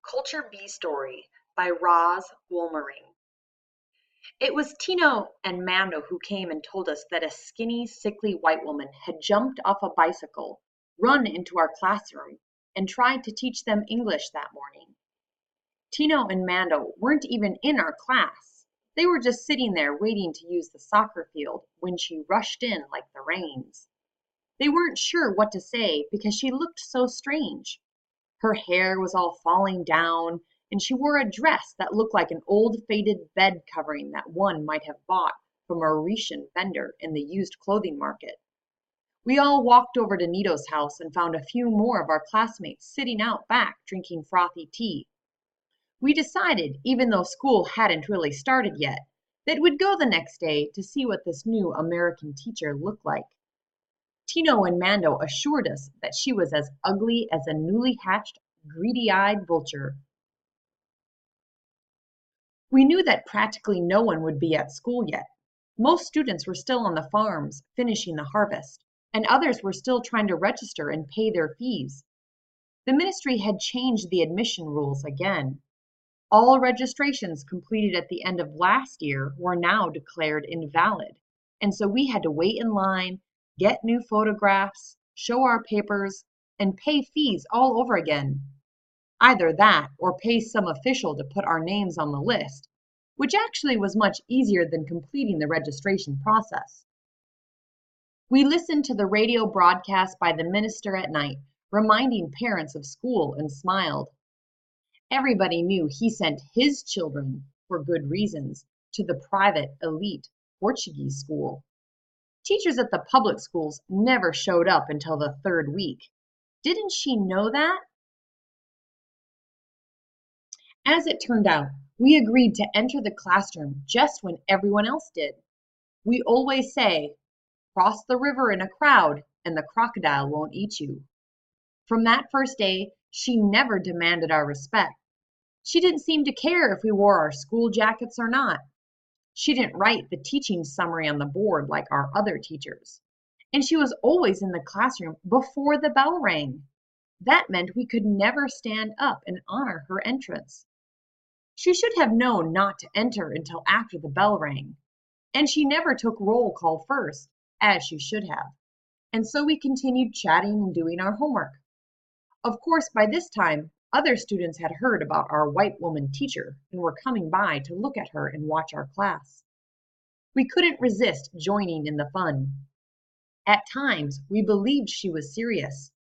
Culture Bee Story by Roz Wolmering. It was Tino and Mando who came and told us that a skinny, sickly white woman had jumped off a bicycle, run into our classroom, and tried to teach them English that morning. Tino and Mando weren't even in our class. They were just sitting there waiting to use the soccer field when she rushed in like the rains. They weren't sure what to say because she looked so strange. Her hair was all falling down, and she wore a dress that looked like an old faded bed covering that one might have bought from a Mauritian vendor in the used clothing market. We all walked over to Nito's house and found a few more of our classmates sitting out back drinking frothy tea. We decided, even though school hadn't really started yet, that we'd go the next day to see what this new American teacher looked like. Tino and Mando assured us that she was as ugly as a newly hatched, greedy-eyed vulture. We knew that practically no one would be at school yet. Most students were still on the farms, finishing the harvest, and others were still trying to register and pay their fees. The ministry had changed the admission rules again. All registrations completed at the end of last year were now declared invalid, and so we had to wait in line, get new photographs, show our papers, and pay fees all over again. Either that or pay some official to put our names on the list, which actually was much easier than completing the registration process. We listened to the radio broadcast by the minister at night, reminding parents of school, and smiled. Everybody knew he sent his children, for good reasons, to the private, elite Portuguese school. Teachers at the public schools never showed up until the third week. Didn't she know that? As it turned out, we agreed to enter the classroom just when everyone else did. We always say, cross the river in a crowd and the crocodile won't eat you. From that first day, she never demanded our respect. She didn't seem to care if we wore our school jackets or not. She didn't write the teaching summary on the board like our other teachers. And she was always in the classroom before the bell rang. That meant we could never stand up and honor her entrance. She should have known not to enter until after the bell rang, and she never took roll call first, as she should have. And so we continued chatting and doing our homework. Of course, by this time, other students had heard about our white woman teacher and were coming by to look at her and watch our class. We couldn't resist joining in the fun. At times, we believed she was serious.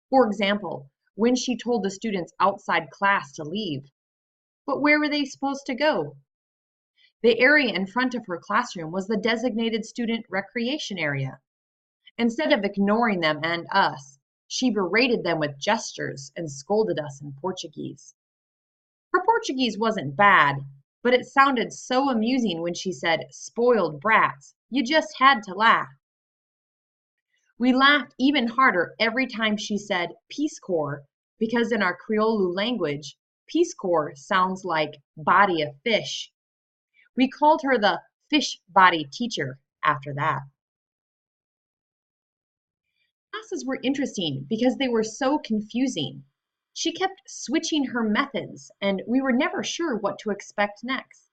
For example, when she told the students outside class to leave. But where were they supposed to go? The area in front of her classroom was the designated student recreation area. Instead of ignoring them and us, she berated them with gestures and scolded us in Portuguese. Her Portuguese wasn't bad, but it sounded so amusing when she said spoiled brats, you just had to laugh. We laughed even harder every time she said Peace Corps, because in our Crioulo language, Peace Corps sounds like body of fish. We called her the fish body teacher after that. Classes were interesting because they were so confusing. She kept switching her methods, and we were never sure what to expect next.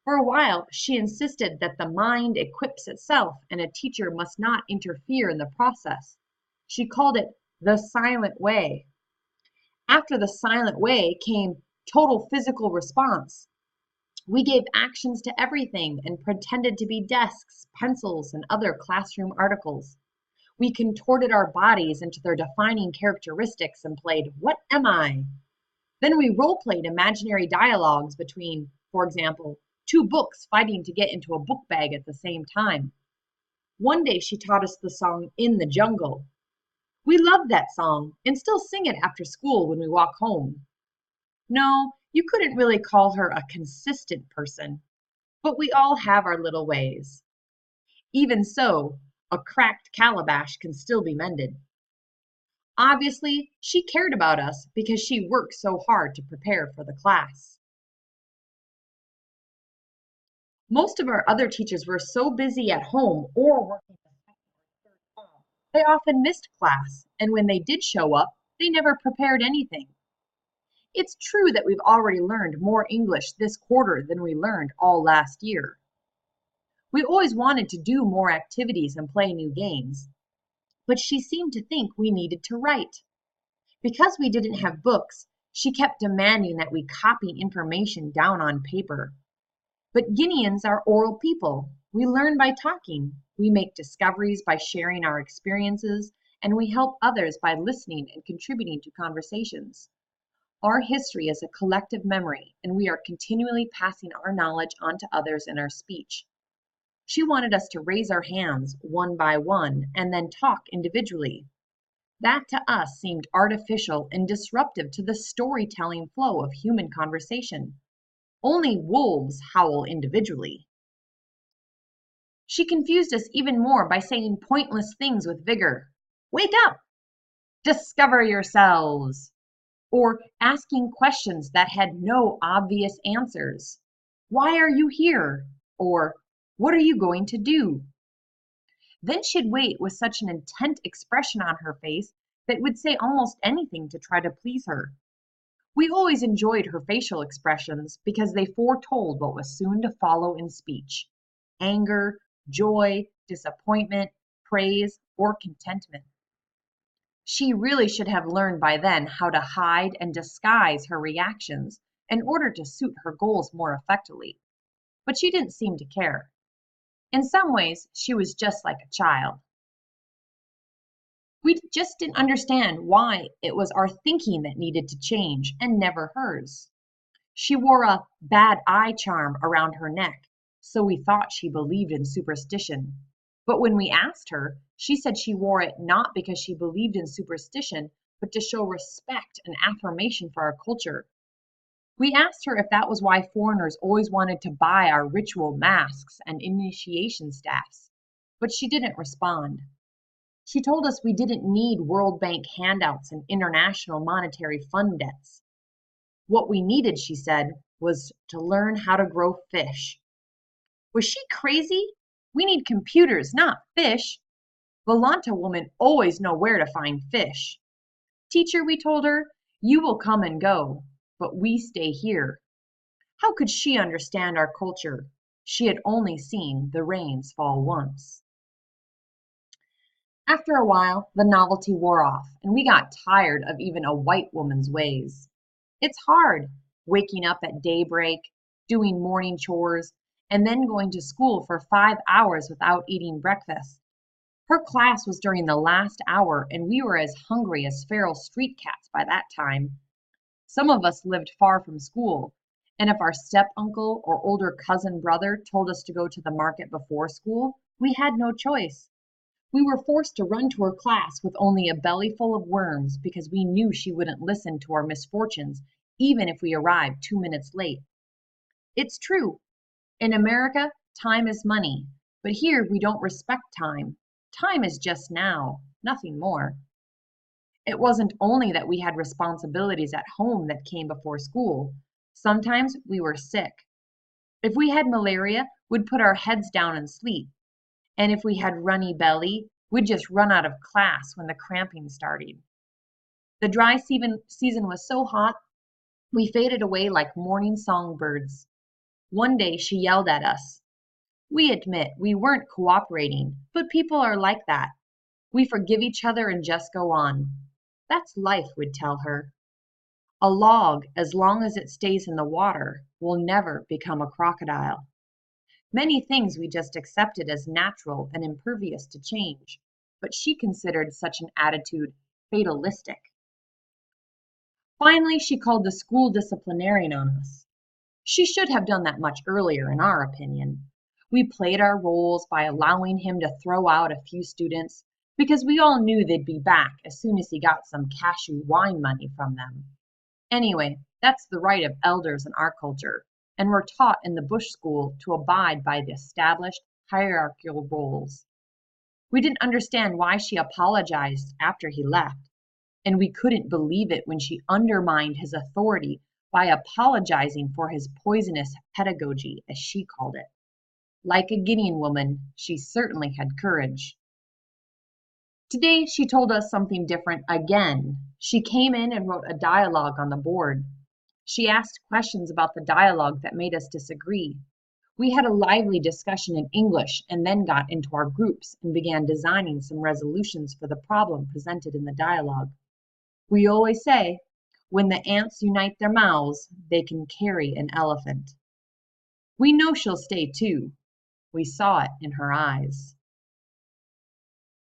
For a while, she insisted that the mind equips itself and a teacher must not interfere in the process. She called it the silent way. After the silent way came total physical response. We gave actions to everything and pretended to be desks, pencils, and other classroom articles. We contorted our bodies into their defining characteristics and played, What am I? Then we role-played imaginary dialogues between, for example, two books fighting to get into a book bag at the same time. One day she taught us the song In the Jungle. We loved that song and still sing it after school when we walk home. No, you couldn't really call her a consistent person, but we all have our little ways. Even so, a cracked calabash can still be mended. Obviously, she cared about us because she worked so hard to prepare for the class. Most of our other teachers were so busy at home or working the second or third term, they often missed class, and when they did show up, they never prepared anything. It's true that we've already learned more English this quarter than we learned all last year. We always wanted to do more activities and play new games, but she seemed to think we needed to write. Because we didn't have books, she kept demanding that we copy information down on paper. But Guineans are oral people. We learn by talking. We make discoveries by sharing our experiences, and we help others by listening and contributing to conversations. Our history is a collective memory, and we are continually passing our knowledge on to others in our speech. She wanted us to raise our hands one by one and then talk individually. That to us seemed artificial and disruptive to the storytelling flow of human conversation. Only wolves howl individually. She confused us even more by saying pointless things with vigor. Wake up! Discover yourselves! Or asking questions that had no obvious answers. Why are you here? Or what are you going to do? Then she'd wait with such an intent expression on her face that would say almost anything to try to please her. We always enjoyed her facial expressions because they foretold what was soon to follow in speech: anger, joy, disappointment, praise, or contentment. She really should have learned by then how to hide and disguise her reactions in order to suit her goals more effectively. But she didn't seem to care. In some ways, she was just like a child. We just didn't understand why it was our thinking that needed to change and never hers. She wore a bad eye charm around her neck, so we thought she believed in superstition. But when we asked her, she said she wore it not because she believed in superstition, but to show respect and affirmation for our culture. We asked her if that was why foreigners always wanted to buy our ritual masks and initiation staffs, but she didn't respond. She told us we didn't need World Bank handouts and International Monetary Fund debts. What we needed, she said, was to learn how to grow fish. Was she crazy? We need computers, not fish. Volanta women always know where to find fish. Teacher, we told her, you will come and go, but we stay here. How could she understand our culture? She had only seen the rains fall once. After a while, the novelty wore off, and we got tired of even a white woman's ways. It's hard, waking up at daybreak, doing morning chores, and then going to school for 5 hours without eating breakfast. Her class was during the last hour, and we were as hungry as feral street cats by that time. Some of us lived far from school, and if our step-uncle or older cousin brother told us to go to the market before school, we had no choice. We were forced to run to her class with only a belly full of worms because we knew she wouldn't listen to our misfortunes, even if we arrived 2 minutes late. It's true. In America, time is money, but here we don't respect time. Time is just now, nothing more. It wasn't only that we had responsibilities at home that came before school. Sometimes we were sick. If we had malaria, we'd put our heads down and sleep. And if we had runny belly, we'd just run out of class when the cramping started. The dry season was so hot, we faded away like morning songbirds. One day she yelled at us. We admit we weren't cooperating, but people are like that. We forgive each other and just go on. That's life, we'd tell her. A log, as long as it stays in the water, will never become a crocodile. Many things we just accepted as natural and impervious to change, but she considered such an attitude fatalistic. Finally, she called the school disciplinarian on us. She should have done that much earlier, in our opinion. We played our roles by allowing him to throw out a few students because we all knew they'd be back as soon as he got some cashew wine money from them. Anyway, that's the right of elders in our culture, and we're taught in the Bush School to abide by the established hierarchical roles. We didn't understand why she apologized after he left, and we couldn't believe it when she undermined his authority by apologizing for his poisonous pedagogy, as she called it. Like a Guinean woman, she certainly had courage. Today she told us something different again. She came in and wrote a dialogue on the board. She asked questions about the dialogue that made us disagree. We had a lively discussion in English and then got into our groups and began designing some resolutions for the problem presented in the dialogue. We always say, when the ants unite their mouths, they can carry an elephant. We know she'll stay too. We saw it in her eyes.